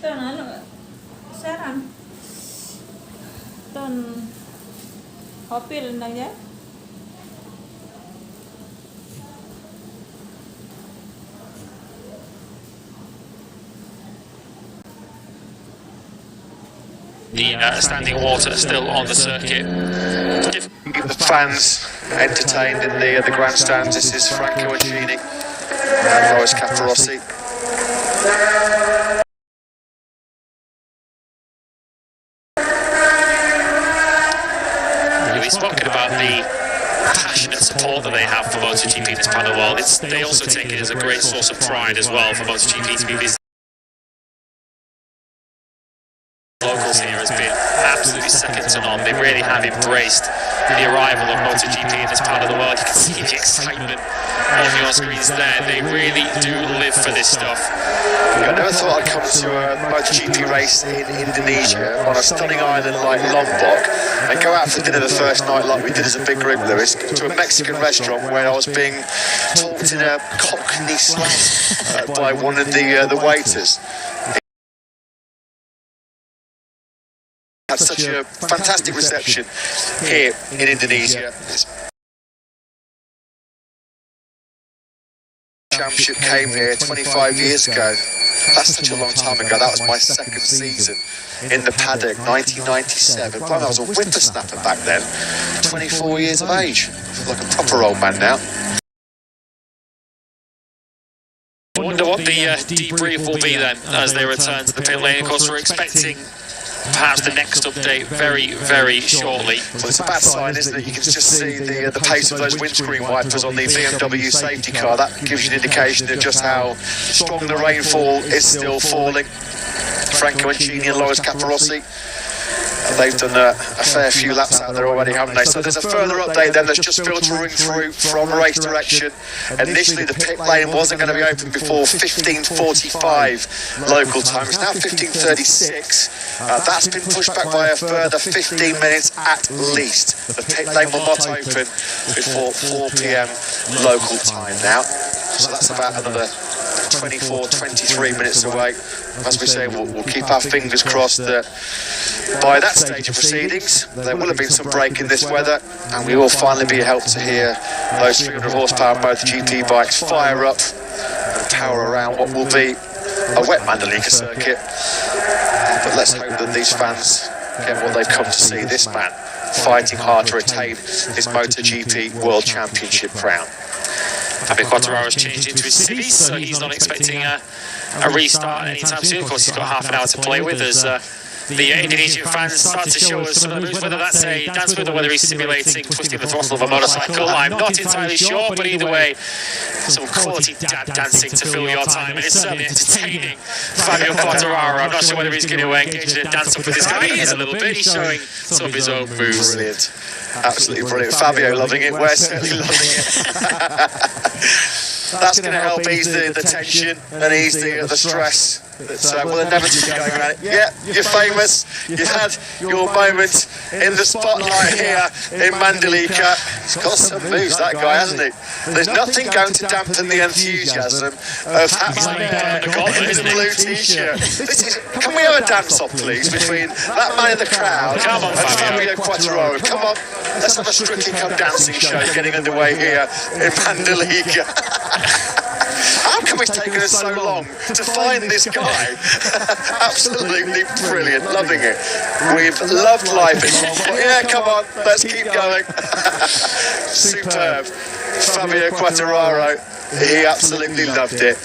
ต้นนั้นแซ่ทันต้นขอปิดดังเยอะ The standing water still on the circuit. Keep the fans entertained in the grandstands. This is Franco Uncini and Loris Caparossi. We've spoken about the passionate support that they have for MotoGP in this part of the world. They also take it as a great source of pride as well for MotoGP to be visited. Locals here has been absolutely second to none. They really have embraced the arrival of MotoGP in this part of the world. You can see the excitement on your screens there. They really do live for this stuff. I never thought I'd come to a MotoGP race in Indonesia on a stunning island like Lombok and go out for dinner the first night like we did as a big group, Lewis, to a Mexican restaurant where I was being talked in a Cockney slang by one of the waiters. Had such a fantastic reception here in Indonesia. Championship came here 25 years ago. That's such a long time ago. That was my second season in the paddock, 1997. I was a whippersnapper back then, 24 years of age. I feel like a proper old man now. I wonder what the debrief will be then as they return to the pit lane. Of course, we're expecting perhaps the next update very, very shortly. Well, it's a bad sign, isn't it? You can just see the pace of those windscreen wipers on the BMW safety car. That gives you an indication of just how strong the rainfall is still falling. Franco Uncini and Loris Caparossi, they've done a fair few laps out there already, haven't they? So there's a further update then that's just filtering through from race direction. Initially the pit lane wasn't going to be open before 15:45 local time. It's now 15:36. That's been pushed back by a further 15 minutes at least. The pit lane will not open before 4 p.m. local time now. So that's about another 24, 23 minutes away. As we say, we'll keep our fingers crossed that by that stage of proceedings there will have been some break in this weather and we will finally be helped to hear those 300 horsepower MotoGP bikes fire up and power around what will be a wet Mandalika circuit. But let's hope that these fans get what they've come to see, this man fighting hard to retain his MotoGP World Championship crown. Fabio Quartararo's changed into his civvies, so he's not expecting a restart anytime soon. Of course, he's got half an hour to play with as the Indonesian fans start to show us some of the moves, whether that's a dance move or whether he's simulating twisting the throttle of a motorcycle. I'm not entirely sure, but either way, some quality dad dancing to fill your time, and it's certainly entertaining. Fabio Quartararo, I'm not sure whether he's going to engage in a dance up with this guy. He is a little bit, he's showing some of his own moves. Brilliant. Absolutely brilliant. Fabio loving it, we're certainly loving it. That's going to help ease the tension and ease the stress that will inevitably go around it. Yeah, you're famous. You've had your moment in the spotlight here in Mandalika. He's got some moves, that guy, hasn't he? There's nothing going to dampen the enthusiasm of that man in the blue t-shirt. Can we have a dance-off, please, between that man in the crowd and Fabio Quartararo? Come on, let's have a Strictly Come Dancing show getting underway here in Mandalika. How come it's taken us so long to find this guy? Absolutely brilliant, loving it. We've loved life in Lombok. Yeah, come on, let's keep going. Superb. Fabio Quartararo, he absolutely loved it.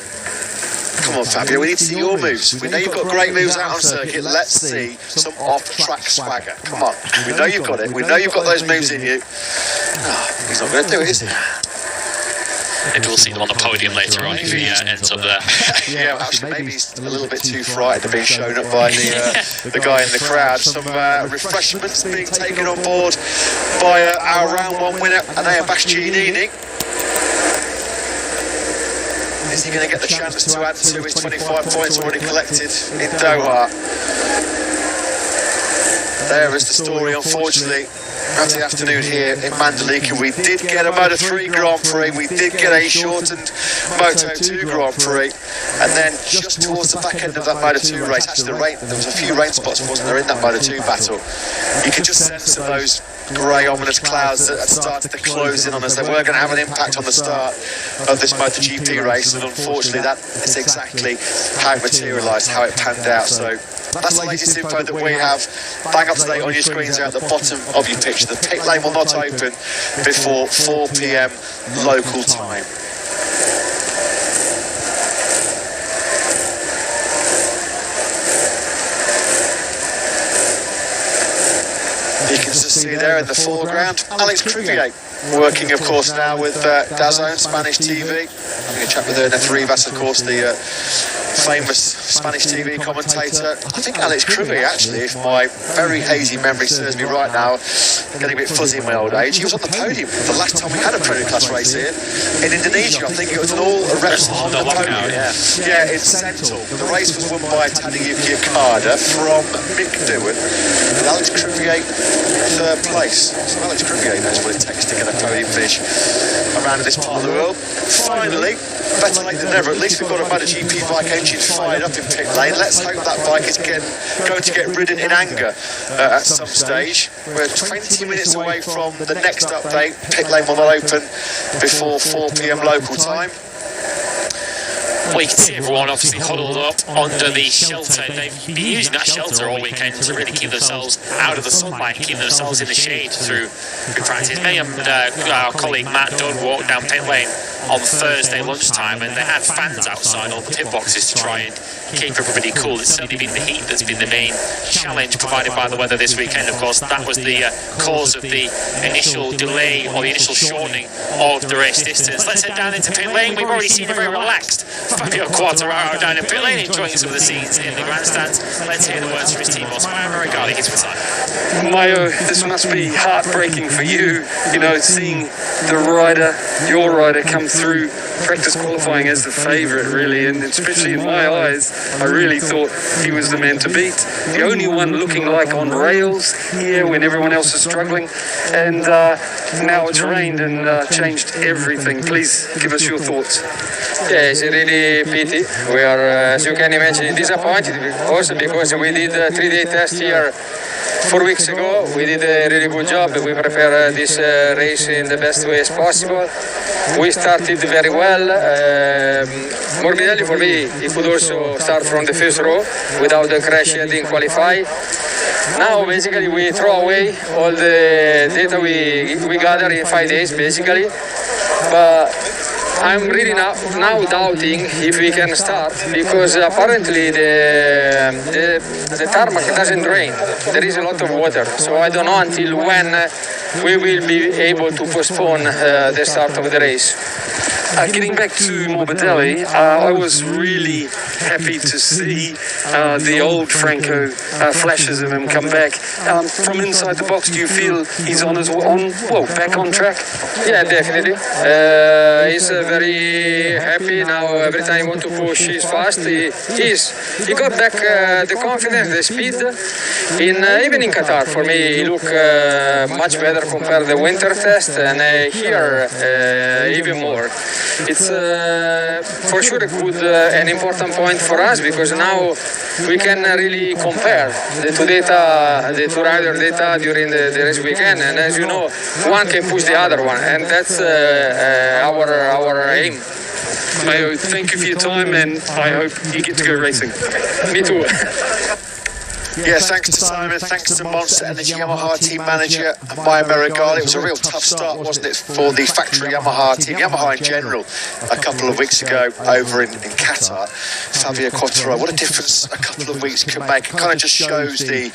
Come on, Fabio, we need to see your moves. We know you've got great moves out on circuit. Let's see some off-track swagger. Come on, we know you've got it. We know you've got those moves in you. Oh, he's not going to do it, is he? Maybe we'll see them on the podium later on if he ends up there. Yeah, actually, maybe he's a little bit too frightened of being shown up by the guy in the crowd. Some refreshments being taken on board by our round one winner, Anea Bastianini. Is he going to get the chance to add to his 25 points already collected in Doha? There is the story, unfortunately. Of the afternoon here in Mandalika. We did get a Moto3 Grand Prix, we did get a shortened Moto 2 Grand Prix, and then just towards the back end of that Moto 2 race, actually there was a few rain spots, wasn't there, in that Moto 2 battle. You could just sense that those grey ominous clouds that had started to close in on us, they were going to have an impact on the start of this MotoGP race, and unfortunately that is exactly how it materialised, how it panned out. So that's the latest info that we have. Bang up to date on your screens there at the bottom of your picture. The pit lane will not open before 4 p.m. local time. You can just see there in the foreground Alex Crivier, working of course now with DAZN Spanish TV. I'm going to chat with Ernest Rivas, of course, the famous Spanish TV commentator. I think Alex Crivier, actually, if my very hazy memory serves me right now, getting a bit fuzzy in my old age, he was on the podium the last time we had a Premier Class race here in Indonesia. I think it was an all-Rex on the podium. Yeah, in Sentul. The race was won by Tadayuki Okada from Mick Doohan, and Alex Crivier third place. So Alex Crivier knows what it takes to get a podium finish around this part of the world. Finally, better late than never, at least we've got a MotoGP bike engine fired up in pit lane. Let's hope that bike is going to get ridden in anger at some stage. We're 20 minutes away from the next update. Pit lane will not open before 4 p.m. local time. We can see everyone obviously huddled up under the shelter. They've been using that shelter all weekend to really keep themselves out of the sunlight, keep themselves in the shade through practice. Me and our colleague Matt Dunn walked down pit lane on Thursday lunchtime, and they had fans outside all the pit boxes to try and keep everybody cool. It's certainly been the heat that's been the main challenge provided by the weather this weekend. Of course, that was the cause of the initial delay or the initial shortening of the race distance. Let's head down into pit lane. We've already seen a very relaxed Fabio Quartararo down in pit lane, enjoying some of the scenes in the grandstands. Let's hear the words from his team boss, Mayo Regarding his time. Mayo, this must be heartbreaking for you, seeing the rider, your rider, come through practice qualifying as the favourite, really, and especially in my eyes, I really thought he was the man to beat. The only one looking like on rails here when everyone else is struggling, and now it's rained and changed everything. Please give us your thoughts. Yeah, it's a really pity. We are, as you can imagine, disappointed also because we did a 3-day test here 4 weeks ago. We did a really good job. We prepared this race in the best way as possible. We started very well. Morbidelli, for me, he could also start from the first row without the crash he didn't qualify. Now, basically, we throw away all the data we gather in 5 days, basically. But I'm really now doubting if we can start, because apparently the tarmac doesn't drain. There is a lot of water, so I don't know until when we will be able to postpone the start of the race. Getting back to Morbidelli, I was really happy to see the old Franco flashes of him come back. From inside the box, do you feel he's back on track? Yeah, definitely. He's very happy now. Every time he wants to push, he's fast. He got back the confidence, the speed. Even in Qatar, for me, he looked much better compared to the winter test, and here even more. It's for sure a good and important point for us, because now we can really compare the two rider data during the race weekend, and as you know, one can push the other one, and that's our aim. Mayo, thank you for your time, and I hope you get to go racing. Me too. Yeah, thanks to Simon, thanks to Monster Energy Yamaha team manager Mayo Meregali. It was a real tough start, wasn't it, for the factory Yamaha team, Yamaha in general, a couple of weeks ago over in Qatar. Fabio Quartararo, what a difference a couple of weeks can make. It kind of just shows the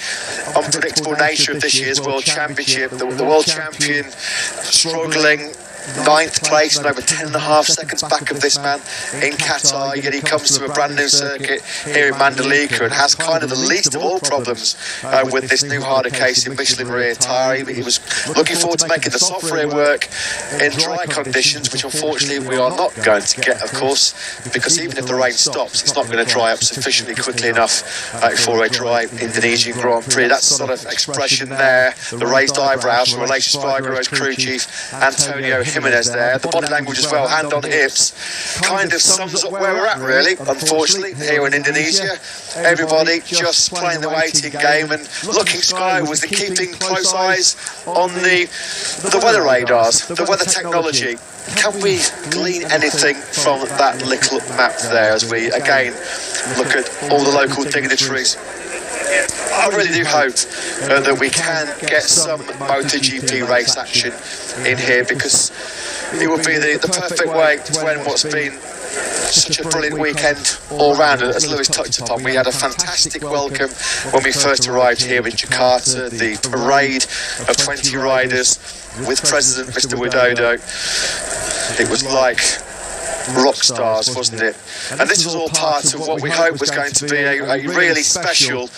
unpredictable nature of this year's World Championship. The world champion struggling, 9th place and over 10.5 seconds back of this man in Qatar, yet he comes to a brand new circuit here in Mandalika and has kind of the least of all problems with this new harder case in Michelin rear tyre. He was looking forward to making the software work in dry conditions, which unfortunately we are not going to get, of course, because even if the rain stops, it's not going to dry up sufficiently quickly enough for a dry Indonesian Grand Prix. That sort of expression there, the raised eyebrows from Aleix Spargaro's crew chief Antonio Jimenez there. The body language as well, hand on hips, kind of sums up where we're at really, unfortunately, here in Indonesia. Everybody just playing the waiting game and looking skyward and keeping close eyes on the weather radars, the weather technology. Can we glean anything from that little map there as we again look at all the local dignitaries? I really do hope that we can get some MotoGP race action in here, because it would be the perfect way to end what's been such a brilliant weekend all round. As Lewis touched upon, we had a fantastic welcome when we first arrived here in Jakarta. The parade of 20 riders with President Mr. Widodo. It was like rock stars, wasn't it? And this was all part of what we hoped was going to be a really special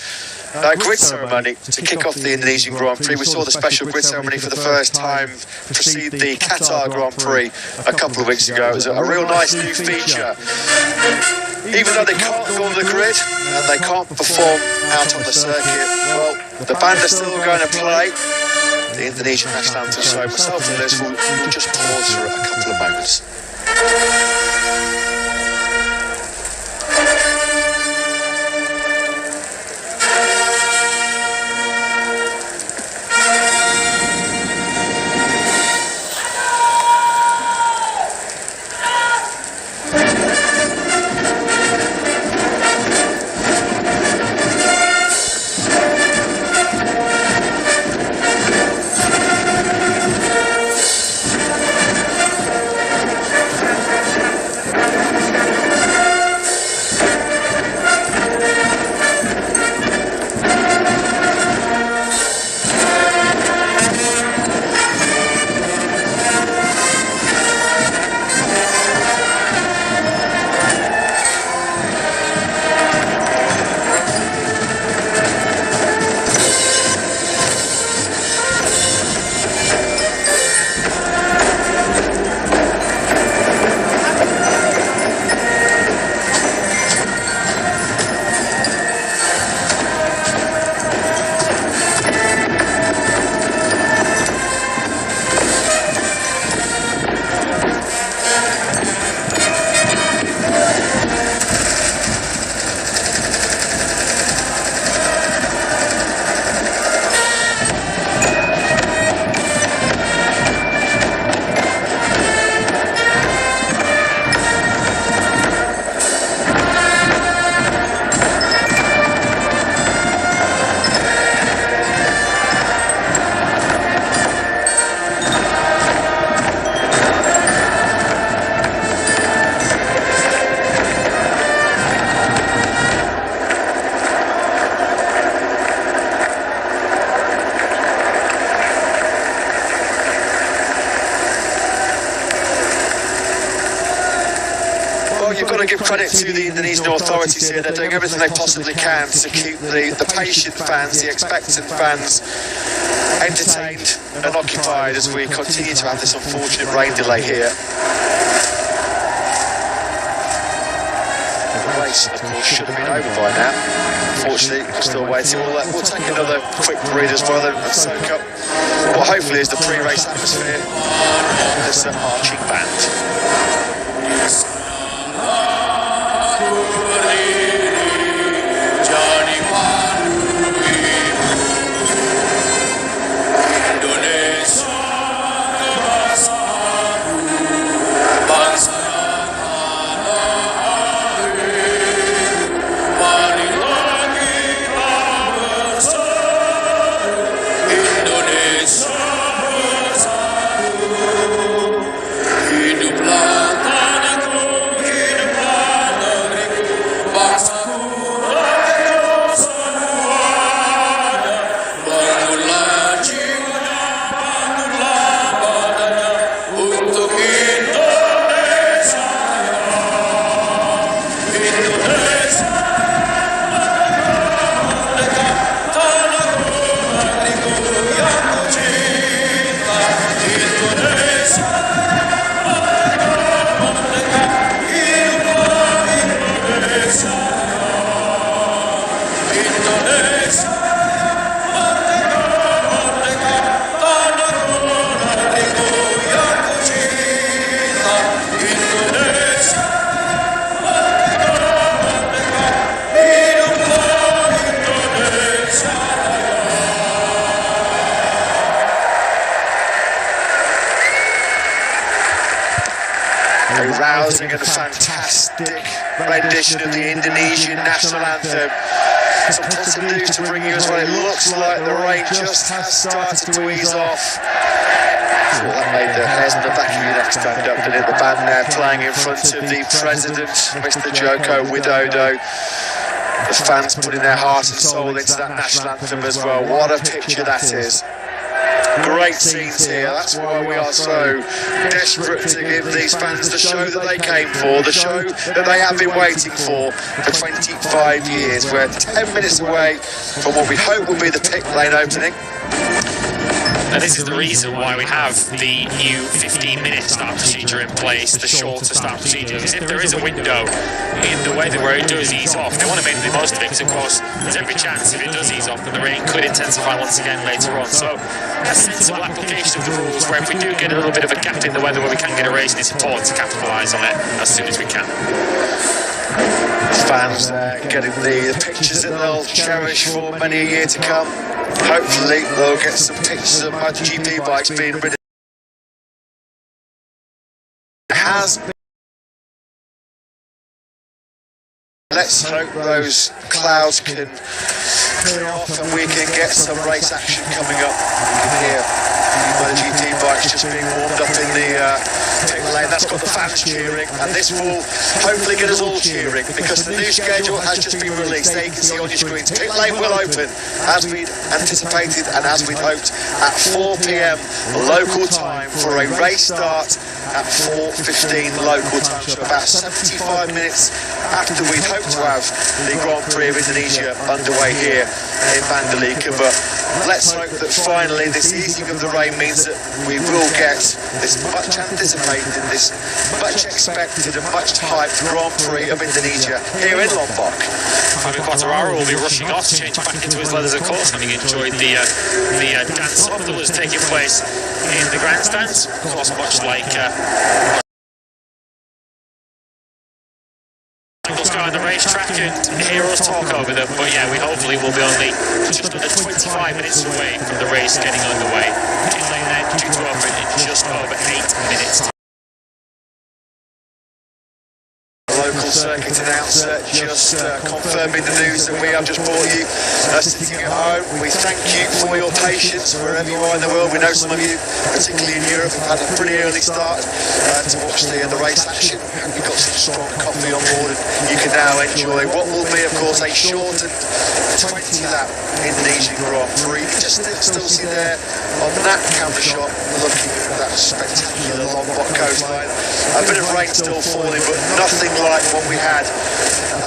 grid ceremony to kick off the Indonesian Grand Prix. We saw the special grid ceremony for the first time precede the Qatar Grand Prix a couple of weeks ago. It was a real nice new feature. Even though they can't go on the grid and they can't perform out on the circuit, well, the band are still going to play the Indonesian national anthem. So myself and Liz will just pause for a couple of moments. You've got to give credit to the Indonesian authorities here. They're doing everything they possibly can to keep the patient fans, the expectant fans, entertained and occupied as we continue to have this unfortunate rain delay here. The race, of course, should have been over by now. Unfortunately, we're still waiting. We'll take another quick breathe as well and soak up what hopefully is the pre-race atmosphere of this marching band. Hiduplah tanahku. rousing and fantastic rendition of the Indonesian national anthem. Some positive news to bring you as well. It looks like the rain just has started to ease off. Well, that made the hairs on the back of your neck stand up, and the band now playing in front of the president, Mr. Joko Widodo. The fans putting their heart and soul into that national anthem as well. What a picture that is. Great scenes here. That's why we are so desperate to give these fans the show that they came for, the show that they have been waiting for 25 years. We're 10 minutes away from what we hope will be the pit lane opening. And this is the reason why we have the new 15-minute start procedure in place, the shorter start procedure. Because if there is a window in the weather where it does ease off, they want to make the most of it, because of course there's every chance if it does ease off that the rain could intensify once again later on. So a sensible application of the rules, where if we do get a little bit of a gap in the weather where we can get a race, it's important to capitalise on it as soon as we can. Fans getting the pictures that they'll cherish for many a year to come. Hopefully they'll get some pictures of MotoGP bikes being ridden. It has been. Let's hope those clouds can clear off and we can get some race action coming up. You can hear MotoGP bikes just being warmed up in the pit lane. That's got the fans cheering, and this will hopefully get us all cheering, because the new schedule has just been released. There you can see on your screens. Pit lane will open as we'd anticipated and as we'd hoped at 4 p.m. local time for a race start at 4:15 local time, so about 75 minutes after we'd hoped to have the Grand Prix of Indonesia underway here in Mandalika. But let's hope that finally this easing of the rain means that we will get this much anticipated, this much expected and much hyped Grand Prix of Indonesia here in Lombok. Fabio Quartararo will be rushing off to change back into his leathers, of course, having enjoyed the dance-off that was taking place in the grandstands. Of course, much like on the racetrack, and hear us talk over them. But yeah, we hopefully will be only just under 25 minutes away from the race getting underway. Pit lane then due to open in just over 8 minutes. Local circuit announcer just confirming the news that we have just brought you. Sitting at home, we thank you for your patience wherever you are in the world. We know some of you, particularly in Europe, have had a pretty early start to watch the race action. We've got some strong coffee on board, and you can now enjoy what will be, of course, a shortened 20-lap Indonesian Grand Prix. You just still see there on that camera shot, looking at that spectacular Lombok coastline. A bit of rain still falling, but nothing like what we had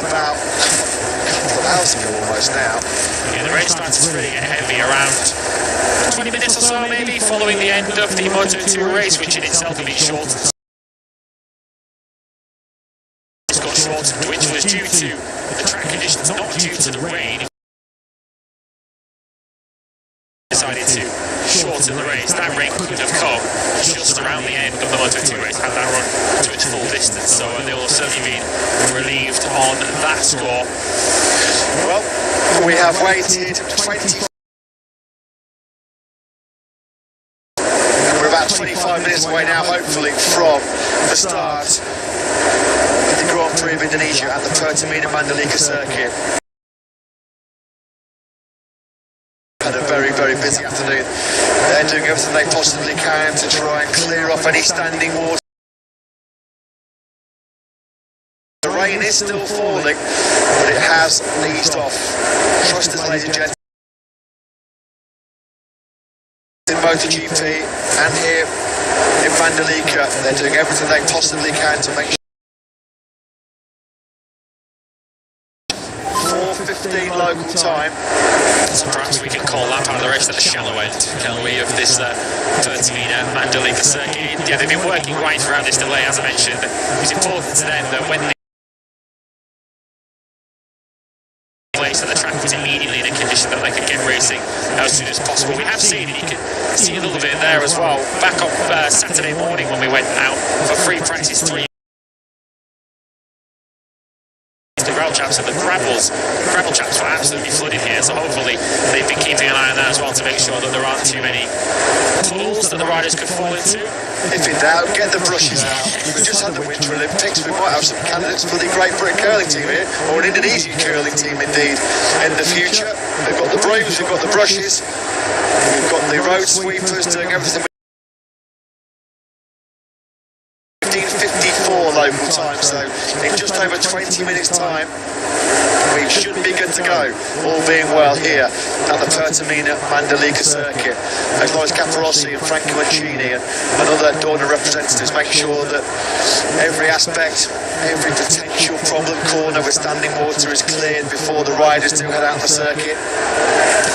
about a couple of hours ago almost now. Yeah, the race started spreading heavy around 20 minutes or so maybe following the end of the Moto2 race, which in itself had been shortened. It's got shortened, which was due to the track conditions, not due to the rain. Decided to shorten the race. That rain could have come just around the end of the Moto2 race had that run to its full distance, so they will certainly be relieved on that score. Well, we have waited 20. We're about 25 minutes away now, hopefully, from the start of the Grand Prix of Indonesia at the Pertamina Mandalika circuit. Had a very, very busy afternoon. They're doing everything they possibly can to try and clear off any standing water. The rain is still falling, but it has eased off. Trust us, ladies and gentlemen. In MotoGP and here in Mandalika, they're doing everything they possibly can to make sure. 4:15 local time. So perhaps we can call that part of the race at the shallow end, can we, of this Pertamina Mandalika circuit. Yeah, they've been working right throughout this delay, as I mentioned. It's important to them that when they place that the track was immediately in a condition that they could get racing as soon as possible. We have seen, and you can see a little bit there as well, back on Saturday morning when we went out for free practice 3. trail chaps and the gravel chaps were absolutely flooded here, so hopefully they've been keeping an eye on that as well to make sure that there aren't too many pools that the riders could fall into. If in doubt, get the brushes out. We've just had the Winter Olympics. We might have some candidates for the Great Britain curling team here, or an Indonesian curling team indeed, in the future. We've got the brooms, we've got the brushes, we've got the road sweepers doing everything. 15:54 local time, so in just over 20 minutes time we should be good to go, all being well here at the Pertamina Mandalika circuit. As long as Caparossi and Franco Mancini and other Dorna representatives make sure that every aspect, every potential problem corner with standing water is cleared before the riders do head out on the circuit.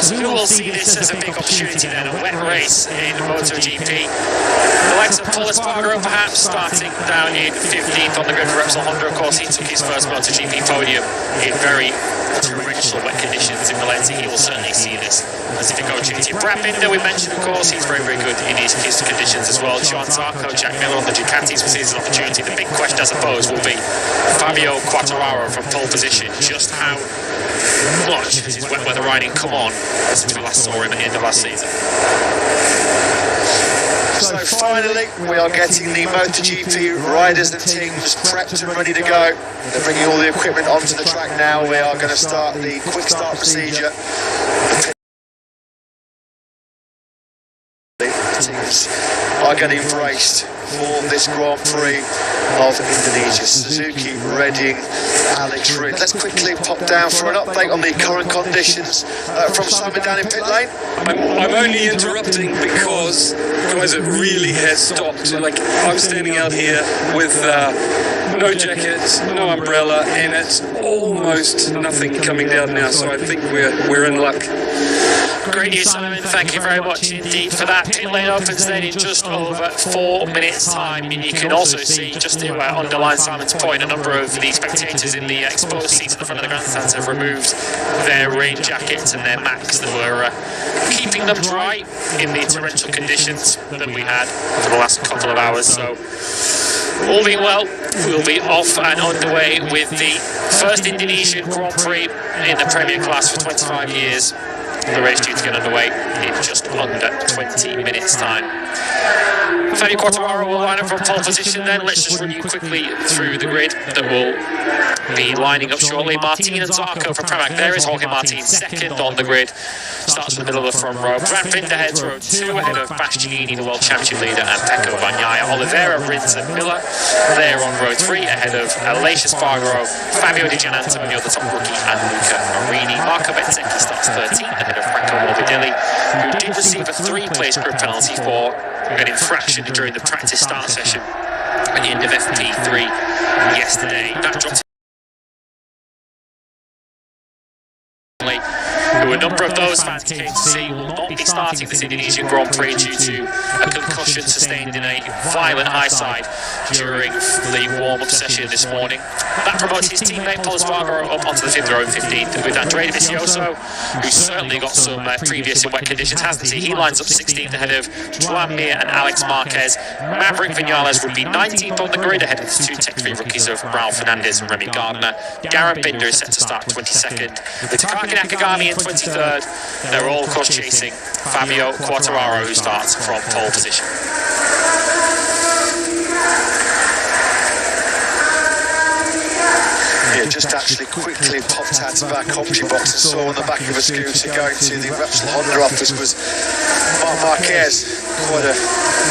So we will see this as a big opportunity then, a wet race in MotoGP. The likes of Paul Espargaro perhaps starting down in 15th on the grid for Repsol Honda. Of course, he took his first MotoGP podium in very torrential wet conditions in Valencia. He will certainly see this as a big opportunity. Brad Binder, we mentioned, of course, he's very, very good in his conditions as well. Joan Zarco, Jack Miller on the Ducatis will see this as an opportunity. The big question, I suppose, will be Fabio Quartararo from pole position. Just how much has his wet weather riding come on since we last saw him at the end of last season? So finally, we are getting the MotoGP riders and teams prepped and ready to go. They're bringing all the equipment onto the track now. We are going to start the quick start procedure. The teams are getting braced for this Grand Prix of Indonesia. Suzuki, Redding, Alex Rid. Let's quickly pop down for an update on the current conditions from Simon down in pit lane. I'm only interrupting because, guys, it really has stopped. Like, I'm standing out here with no jackets, no umbrella, and it's almost nothing coming down now, so I think we're in luck. Great news, Simon. Thank you very much indeed for that. Pit lane opens then in just over 4 minutes' time. And you can also see, just to underline Simon's point, a number of the spectators in the exposed seats at the front of the grandstands have removed their rain jackets and their Macs that were keeping them dry in the torrential conditions that we had for the last couple of hours. So, all being well, we'll be off and underway with the first Indonesian Grand Prix in the Premier class for 25 years. The race due to get underway in just under 20 minutes' time. Fabio Quartararo will line up from pole position then. Let's just run you quickly through the grid that will be lining up shortly. Martin and Zarco for Pramac. There is Jorge Martin, second on the grid. Starts in the middle of the front row. Brad Binder heads row 2 ahead of Bastianini, the world championship leader, and Pecco Bagnaia. Oliveira, Rins and Miller there on row 3 ahead of Aleix Espargaro, Fabio Di Gianantonio, the top rookie, and Luca Marini. Marco Bezzecchi starts 13 ahead of Franco Morbidelli, who did receive a 3-place group penalty for an infraction during the practice start session at the end of FP3 yesterday. That dropped who a number of those fans came to see will not be starting this Indonesian Grand Prix due to a concussion sustained in a violent high side during the warm-up session this morning. That promotes his teammate Paul Espargaro up onto the 5th row in 15th with Andrea Dovizioso, who certainly got some previous and wet conditions, hasn't he? He lines up 16th ahead of Joan Mir and Alex Marquez. Maverick Vinales would be 19th on the grid ahead of the 2 Tech3 rookies of Raul Fernandez and Remy Gardner. Garen Binder is set to start 22nd, with Takaki Nakagami in 23rd. They're all course chasing Fabio Quartararo, who starts from pole position. Yeah, just actually quickly popped out of our commentary box and saw on the back of a scooter going to the Repsol Honda office was Marc Marquez. Quite a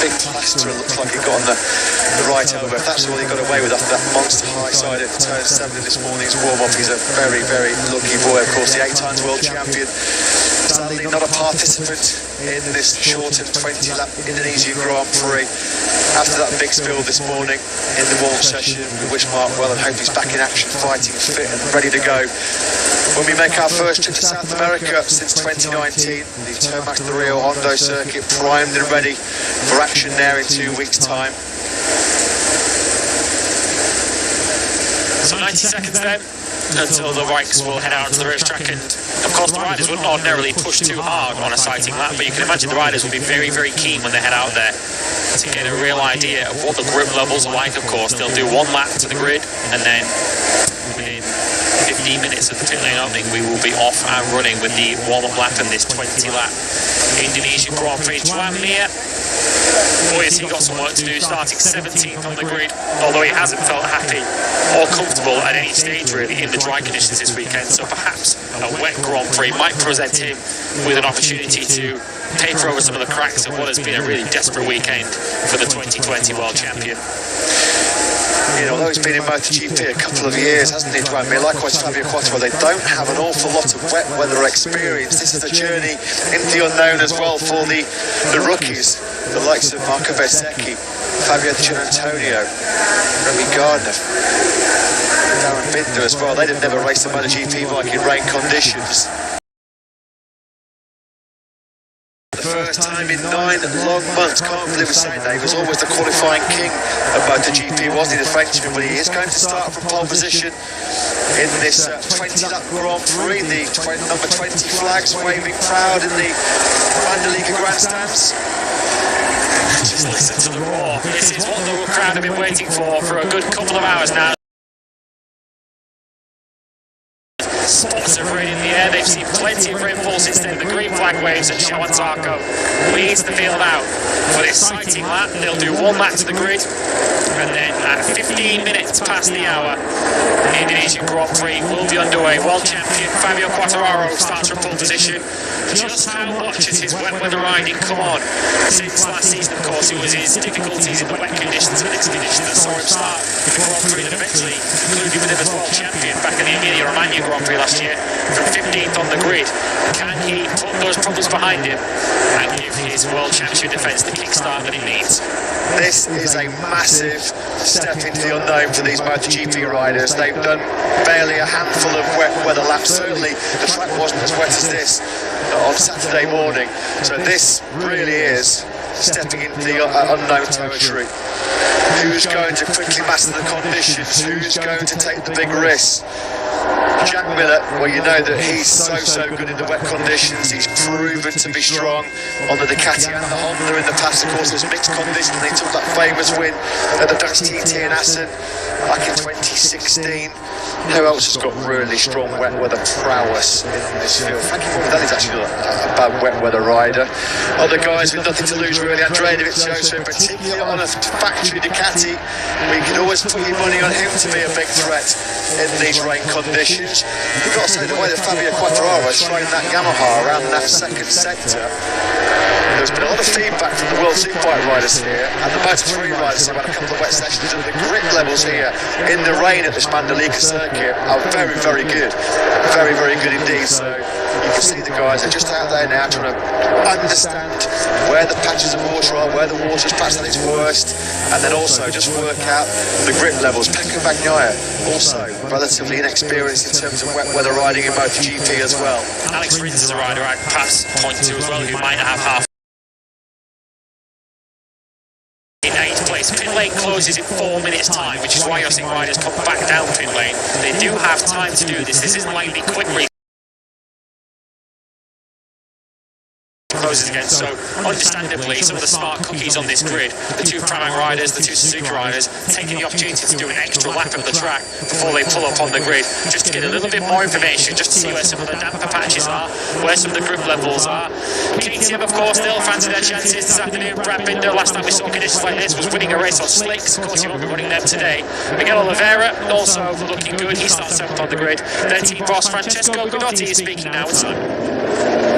big plaster, it looks like he got on the right elbow. If that's all he got away with after that monster high side at turn 7 in this morning's warm-up, he's a very, very lucky boy. Of course, the 8 times world champion. Sadly, not a participant in this shortened 20-lap Indonesia Grand Prix. After that big spill this morning in the warm session, we wish Mark well and hope he's back in action, fighting fit and ready to go. When we make our first trip to South America since 2019, the Termax de Rio Hondo circuit primed and ready for action there in 2 weeks' time. So 90 seconds then until the bikes will head out to the racetrack, and of course the riders wouldn't ordinarily push too hard on a sighting lap, but you can imagine the riders will be very, very keen when they head out there to get a real idea of what the grip levels are like. Of course, they'll do 1 lap to the grid and then within 15 minutes of the pit lane opening, we will be off and running with the warm-up lap in this 20-lap Indonesian Grand Prix. Juan Mir, boy, has he got some work to do, starting 17th on the grid, although he hasn't felt happy or comfortable at any stage really in the dry conditions this weekend, so perhaps a wet Grand Prix might present him with an opportunity to paper over some of the cracks of what has been a really desperate weekend for the 2020 World Champion. You know, although he's been in MotoGP a couple of years, hasn't he, Juan Mir? Likewise, Fabio Quartararo, they don't have an awful lot of wet weather experience. This is a journey into the unknown as well for the rookies, the likes of Marco Bezzecchi, Fabio Gianantonio, Remy Gardner, Darren Binder as well. They didn't never race the MotoGP bike in rain conditions. First time in 9 long months. Can't believe we're saying that. He was always the qualifying king of MotoGP, wasn't he, the Frenchman? But he is going to start from pole position in this 20-lap Grand Prix. The number 20 flags waving proud in the Mandalika grandstands. Just listen to the roar. This is what the crowd have been waiting for a good couple of hours now. Spots of rain in the air, they've seen plenty of rainfall since then. The green flag waves at Shawantako leads the field out for this exciting lap. They'll do one lap to the grid, and then at 15 minutes past the hour, the Indonesian Grand Prix will be underway. World champion Fabio Quartararo starts from pole position. Just how much has his wet weather riding come on since last season? Of course, it was his difficulties in the wet conditions and mixed conditions that saw him start the Grand Prix that eventually concluded with him as world champion back in the Emilia-Romagna Grand Prix last year from 15th on the grid. Can he put those problems behind him and give his world championship defence the kickstart that he needs? This is a massive step into the unknown for these MotoGP riders. They've done barely a handful of wet weather laps. Certainly the track wasn't as wet as this on Saturday morning. So this really is stepping into the unknown territory. Who's going to quickly master the conditions? Who's going to take the big risks? Jack Miller, well, you know that he's so good in the wet conditions. He's proven to be strong on the Ducati and the Honda in the past. Of course, there's mixed conditions. They took that famous win at the Dutch TT in Assen back in 2016. Who else has got really strong wet weather prowess in this field? Frankie Morbidelli's actually not a bad wet weather rider. Other guys with nothing to lose really, Andrea Dovizioso, particularly on a factory Ducati, we can always put your money on him to be a big threat in these rain conditions. You've got to say the way that Fabio Quartararo is throwing that Yamaha around that second sector. There's been a lot of feedback from the World Superbike riders here and the Moto3 riders have had a couple of wet sessions, and the grip levels here in the rain at this Mandalika circuit are very good. Very good indeed. So you can see the guys are just out there now trying to understand where the patches of water are, where the water's patched at its worst, and then also just work out the grip levels. Pecco Bagnaia, also relatively inexperienced in terms of wet weather riding in MotoGP as well. Alex Rins is a rider I'd perhaps point to as well, who might not have half in 8th place. Pit lane closes in 4 minutes time, which is why you're seeing riders come back down pit lane. They do have time to do this. This isn't like the quick race closes again, so understandably some of the smart cookies on this grid, the two Pramac riders, the two Suzuki riders, taking the opportunity to do an extra lap of the track before they pull up on the grid, just to get a little bit more information, just to see where some of the damper patches are, where some of the grip levels are. KTM, of course, they'll fancy their chances this afternoon. Brad Binder, last time we saw conditions like this, was winning a race on slicks. Of course, he won't be running them today. Miguel Oliveira, also looking good. He starts 7th on the grid. Their team boss, Francesco Guidotti, is speaking now with time.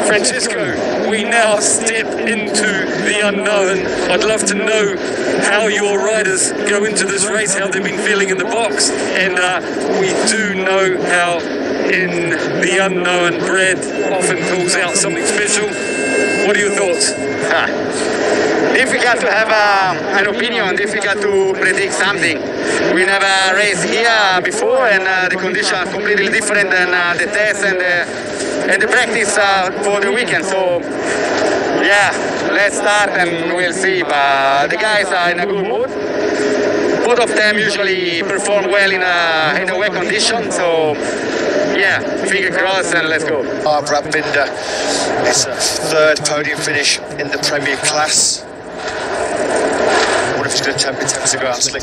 Francesco, we now step into the unknown. I'd love to know how your riders go into this race, how they've been feeling in the box, and we do know how in the unknown Brad often pulls out something special. What are your thoughts? Difficult to have an opinion, difficult to predict something. We never raced here before, and the conditions are completely different than the test and the practice for the weekend. So yeah, let's start and we'll see. But the guys are in a good mood. Both of them usually perform well in a wet condition. So yeah, finger crossed and let's go. Brad Binder, it's a 3rd podium finish in the Premier class. wonder if he's going to tempt to go out and slick.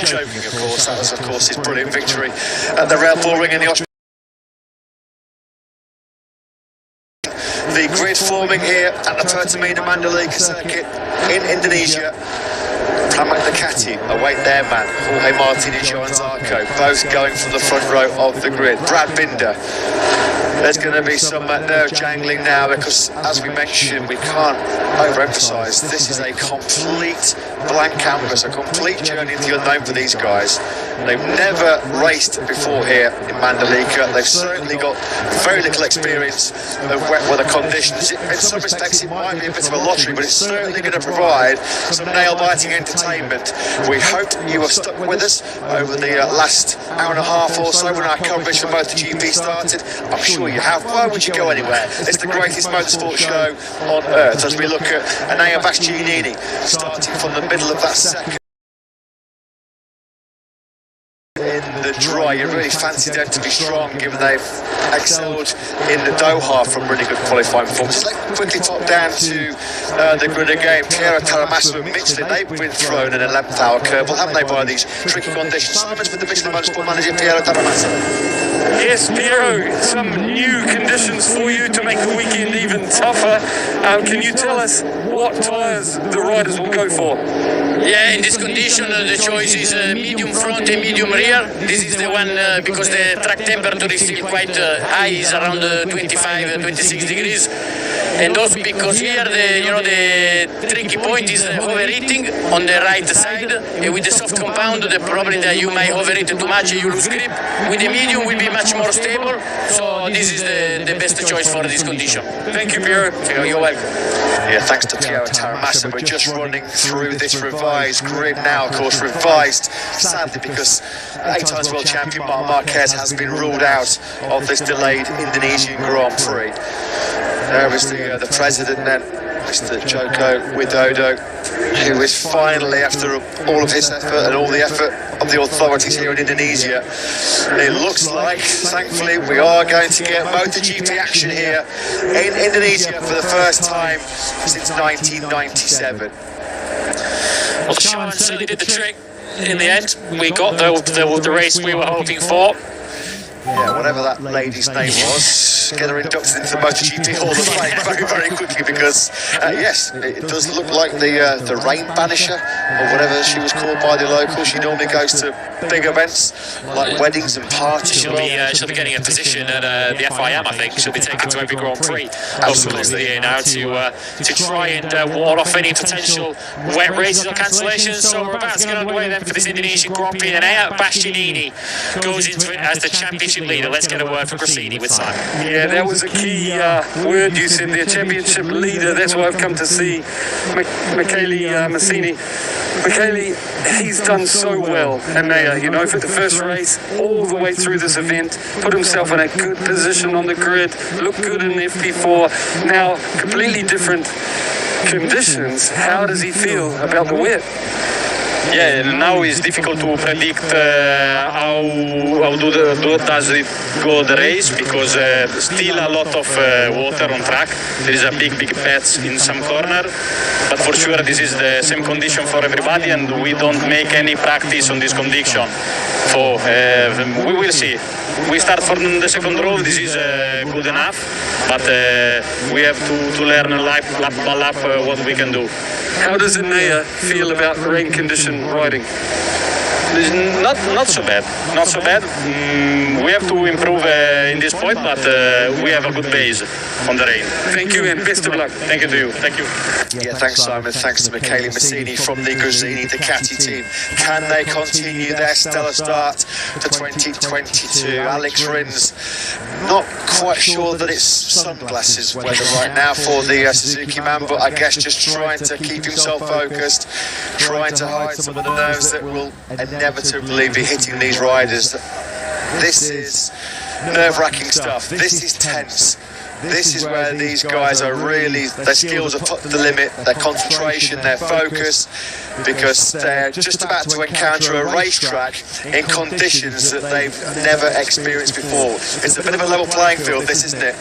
Joking, of course. That was, of course, his brilliant victory at the Red Bull Ring in the Austrian. The grid forming here at the Pertamina Mandalika circuit in Indonesia. Pramak Ducati await their man, Jorge Martin and Johan Zarco, both going from the front row of the grid. Brad Binder. There's going to be some nerve jangling now because, as we mentioned, we can't overemphasise, this is a complete blank canvas, a complete journey into the unknown for these guys. They've never raced before here in Mandalika. They've certainly got very little experience of wet weather conditions. In some respects, it might be a bit of a lottery, but it's certainly going to provide some nail-biting entertainment. We hope you have stuck with us over the last hour and a half or so when our coverage for MotoGP started. I'm sure you have. Why would you go anywhere? It's the greatest motorsport show on earth as we look at Enea Bastianini starting from the middle of that second. In the dry, you really fancy them to be strong given they've excelled in the Doha from really good qualifying performances. Let's quickly pop down to the grid again. Piero Taramasa and Michelin, they've been thrown in an 11th hour curveball, haven't they, by these tricky conditions? Simons with the Michelin Motorsport manager, Piero Taramasa. Yes, Piero, some new conditions for you to make the weekend even tougher. Can you tell us what tyres the riders will go for? Yeah, in this condition, the choice is medium front and medium rear. This is the one because the track temperature is still quite high, is around 25, 26 degrees. And also because here the tricky point is overheating on the right side. With the soft compound, the problem that you might overheat too much, you lose grip. With the medium, will be much more stable. So this is the best choice for this condition. Thank you, Piero. You're welcome. Yeah, thanks to Piero Taramasa. We're just running through this revised grid now, of course, revised, sadly, because 8 times world champion Marc Marquez has been ruled out of this delayed Indonesian Grand Prix. There is the president then, Mr. Joko Widodo, who is finally, after all of his effort and all the effort of the authorities here in Indonesia, it looks like, thankfully, we are going to get MotoGP action here in Indonesia for the first time since 1997. Well, Sean certainly did the trick in the end. We got the race we were hoping for. Yeah, whatever that lady's name was, get her inducted into the MotoGP Hall of Fame very, very quickly because, yes, it does look like the rain banisher or whatever she was called by the locals. She normally goes to big events like weddings and parties. She'll be getting a position at the FIM, I think. She'll be taken to every Grand Prix over the course of the year now to try and ward off any potential wet races or cancellations. So we're about to get underway then for this Indonesian Grand Prix. And Enea Bastianini goes into it as the championship leader. Let's get a word from Grassini with Simon. Yeah, that was a key word you said there, championship leader. That's what I've come to see Michele Massini. Michele, he's done so well, and for the first race, all the way through this event, put himself in a good position on the grid, looked good in FP4, now completely different conditions. How does he feel about the wet? Yeah, now it's difficult to predict how does it go the race because still a lot of water on track. There is a big patch in some corner, but for sure this is the same condition for everybody, and we don't make any practice on this condition. So we will see. We start from the second row. This is good enough, but we have to learn lap by lap what we can do. How does Enea feel about rain condition riding? Not so bad. Not so bad. We have to improve in this point, but we have a good base on the rain. Thank you and best of luck. Thank you to you. Thank you. Yeah, thanks Simon. Thanks to Michele Massini from the Grassini Ducati team. Can they continue their stellar start to 2022? Alex Rins, not quite sure that it's sunglasses weather right now for the Suzuki man, but I guess just trying to keep himself focused, trying to hide some of the nerves that will inevitably be hitting these riders. This is nerve-wracking stuff. This is tense. This is where these guys are really, their skills are put to the limit, their concentration, their focus, because they're just about to encounter a racetrack in conditions that they've never experienced before. It's a bit of a level playing field, this, isn't it?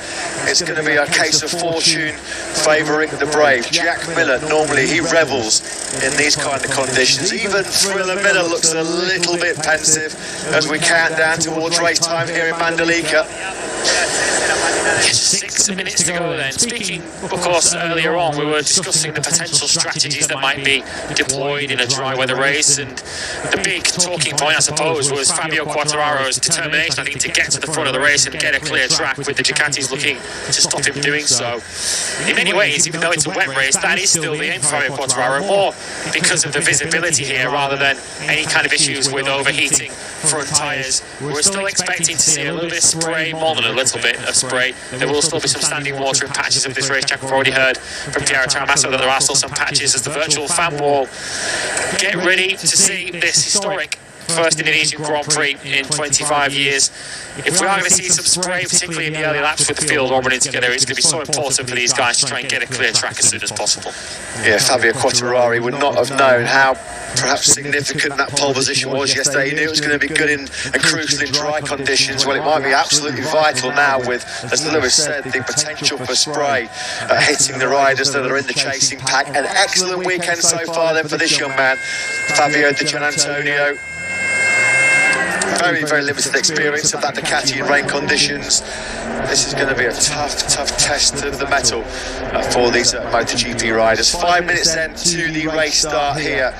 It's going to be a case of fortune favouring the brave. Jack Miller, normally he revels in these kind of conditions. Even Thriller Miller looks a little bit pensive as we count down towards race time here in Mandalika. 6 minutes to go then. Speaking, of course, earlier on, we were discussing the potential strategies that might be deployed in a dry weather race, and the big talking point, I suppose, was Fabio Quartararo's determination, I think, to get to the front of the race and get a clear track, with the Ducatis looking to stop him doing so. In many ways, even though it's a wet race, that is still the aim for Fabio Quartararo, more because of the visibility here rather than any kind of issues with overheating front tyres. We're still expecting to see a little bit of spray, more than a little bit of spray. There will still be some standing water in patches of this racetrack. We've already heard from Piero Taramasso that there are still some patches as the virtual fan wall. Get ready to see this historic first Indonesian Grand Prix in 25 years. If we are going to see some spray, particularly in the early laps with the field all running together, it's going to be so important for these guys to try and get a clear track as soon as possible. Yeah, Fabio Quartararo would not have known how perhaps significant that pole position was yesterday. He knew it was going to be good and crucial in dry conditions. Well, it might be absolutely vital now with, as Lewis said, the potential for spray hitting the riders that are in the chasing pack. An excellent weekend so far then for this young man, Fabio Di Gianantonio. Very, very limited experience of that Ducati in rain conditions. This is going to be a tough test of the mettle for these MotoGP riders. 5 minutes then to the race start here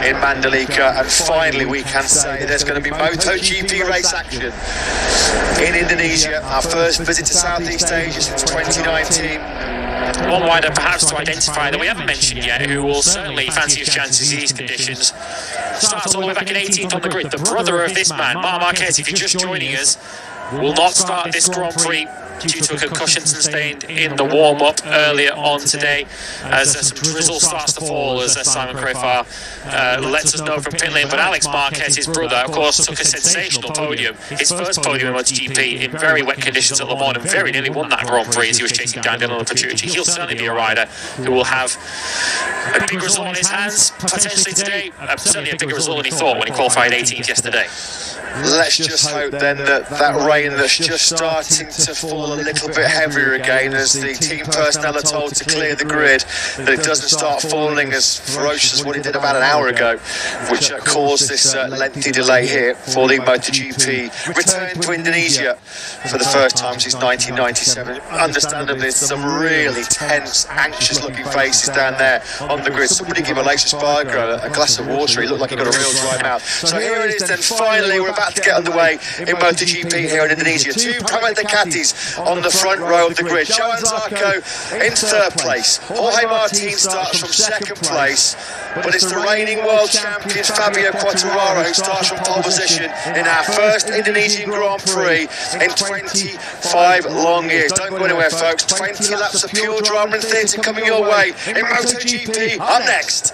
in Mandalika, and finally we can say there's going to be MotoGP race action in Indonesia. Our first visit to Southeast Asia since 2019. One rider perhaps to identify that we haven't mentioned yet, who will certainly fancy his chances in these conditions. Starts all the way back in 18th on the grid. The brother of this man, Marc Marquez, if you're just joining us, will not start this Grand Prix due to a concussion sustained in the warm-up earlier on today, as some drizzle starts to fall, as Simon Crafar lets us know from pit lane. But Alex Marquez, his brother, of course, took a sensational podium, his first podium in MotoGP in very wet conditions at Le Mans, and very nearly won that Grand Prix as he was chasing down Dylan Petrucci. He'll certainly be a rider who will have a big result on his hands potentially today, certainly a bigger result than he thought when he qualified 18th yesterday. Let's just hope then that rain that's just starting to fall a little bit heavier again, as the team personnel are told to clear the grid, that it doesn't start falling as ferocious as what it did about an hour ago, which caused this lengthy delay here for the MotoGP return to Indonesia for the first time since 1997. Understandably, there's some really tense, anxious looking faces down there on the grid. Somebody give Aleix Espargaro a glass of water. He looked like he got a real dry mouth. So here it is then, finally we're about to get underway in MotoGP here in Indonesia. Two Pramac Ducatis on the front row of the grid. Johan Zarco in third place. Jorge Martin starts from second place, but it's the reigning world champion Fabio Quartararo who starts from pole position in our first Indonesian Grand Prix in 25 long years. Don't go anywhere, folks. 20 laps of pure drama and theatre coming your way in MotoGP. Up next.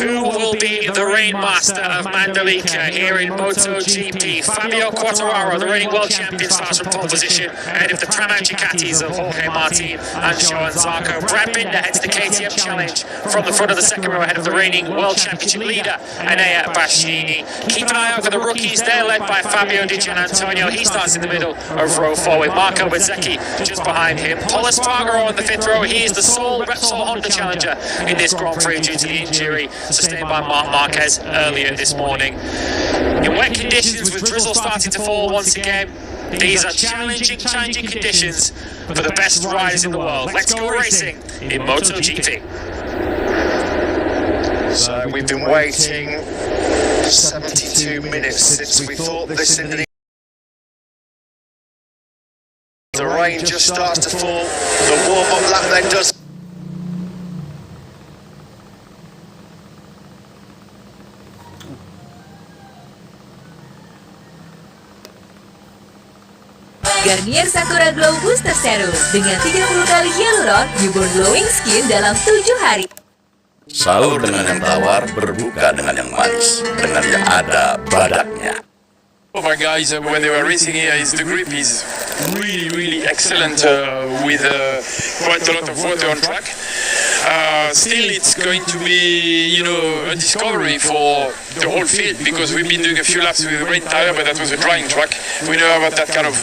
Who will be the Rainmaster of Mandalika here in MotoGP? Fabio Quartararo, the reigning world champion, starts from pole position ahead of the Pramac Ducatis of Jorge Martin and Johan Zarco. Brad Binder heads the KTM Challenge from the front of the second row ahead of the reigning world championship leader, Enea Bastianini. Keep an eye out for the rookies. They're led by Fabio Di Gianantonio. He starts in the middle of row 4 with Marco Bezzecchi just behind him. Paul Espargaro on the 5th row. He is the sole Repsol Honda challenger in this Grand Prix due to the injury sustained by Marc Marquez earlier this morning. In wet conditions, with drizzle starting to fall once again, these are challenging conditions for the best riders in the world. Let's go racing in MotoGP. So we've been waiting 72 minutes since we thought this in the rain just starts to fall. The warm-up lap then does. Garnier Sakura Glow Booster Serum dengan 30 kali Hyaluronic Newborn Glowing Skin dalam 7 hari. Sahur dengan yang tawar, berbuka dengan yang manis, dengan yang ada badaknya. Our guys, when they were racing here, the grip is really excellent with quite a lot of water on track. Still, it's going to be, a discovery for the whole field because we've been doing a few laps with a great tire, but that was a drying track. We know about that kind of.